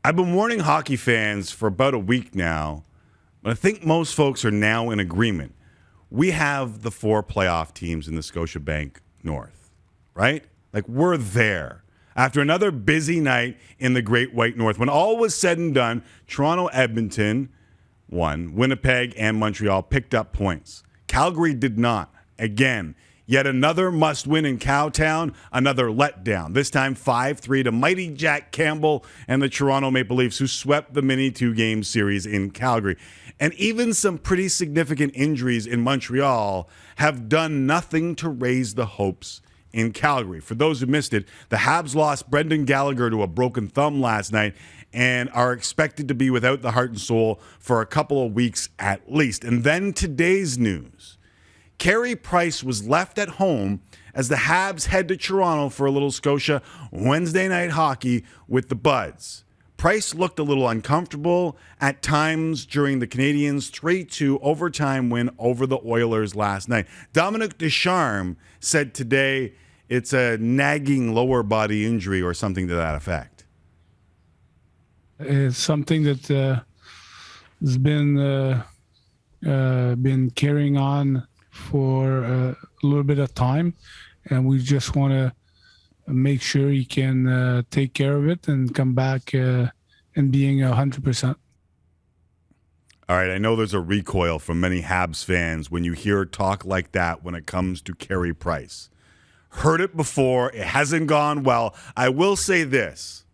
I've been warning hockey fans for about a week now, but I think most folks are now in agreement. We have the 4 playoff teams in the Scotiabank North, right? Like, we're there. After another busy night in the Great White North, when all was said and done, Toronto, Edmonton won. Winnipeg and Montreal picked up points. Calgary did not. Again, yet another must-win in Cowtown, another letdown. This time 5-3 to mighty Jack Campbell and the Toronto Maple Leafs, who swept the mini 2-game series in Calgary. And even some pretty significant injuries in Montreal have done nothing to raise the hopes in Calgary. For those who missed it, the Habs lost Brendan Gallagher to a broken thumb last night and are expected to be without the heart and soul for a couple of weeks at least. And then today's news. Carey Price was left at home as the Habs head to Toronto for a little Scotia Wednesday night hockey with the Buds. Price looked a little uncomfortable at times during the Canadiens' 3-2 overtime win over the Oilers last night. Dominic Ducharme said today it's a nagging lower body injury or something to that effect. It's something that has been carrying on for a little bit of time, and we just want to make sure he can take care of it and come back and being 100%. All right, I know there's a recoil from many Habs fans when you hear talk like that when it comes to Carey Price. Heard it before. It hasn't gone well. I will say this.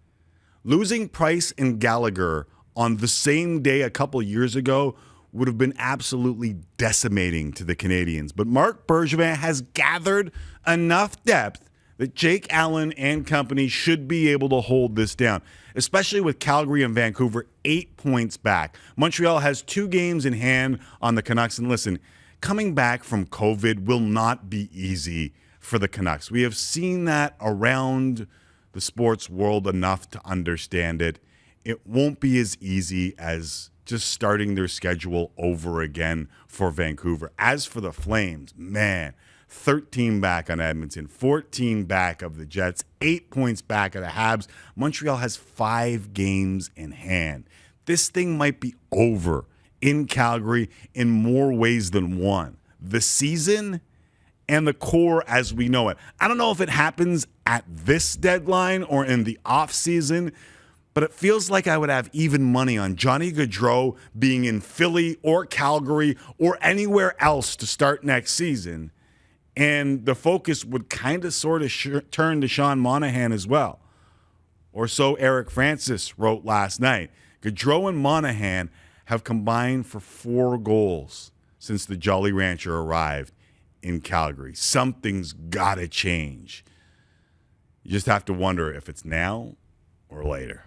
Losing Price and Gallagher on the same day a couple years ago would have been absolutely decimating to the Canadiens. But Marc Bergevin has gathered enough depth that Jake Allen and company should be able to hold this down, especially with Calgary and Vancouver 8 points back. Montreal has 2 games in hand on the Canucks. And listen, coming back from COVID will not be easy for the Canucks. We have seen that around the sports world enough to understand it. It won't be as easy as just starting their schedule over again for Vancouver. As for the Flames, man, 13 back on Edmonton, 14 back of the Jets, 8 points back of the Habs. Montreal has 5 games in hand. This thing might be over in Calgary in more ways than one. The season and the core as we know it. I don't know if it happens at this deadline or in the offseason, but it feels like I would have even money on Johnny Gaudreau being in Philly or Calgary or anywhere else to start next season. And the focus would kind of sort of turn to Sean Monahan as well. Or so Eric Francis wrote last night. Gaudreau and Monahan have combined for 4 goals since the Jolly Rancher arrived in Calgary. Something's got to change. You just have to wonder if it's now or later.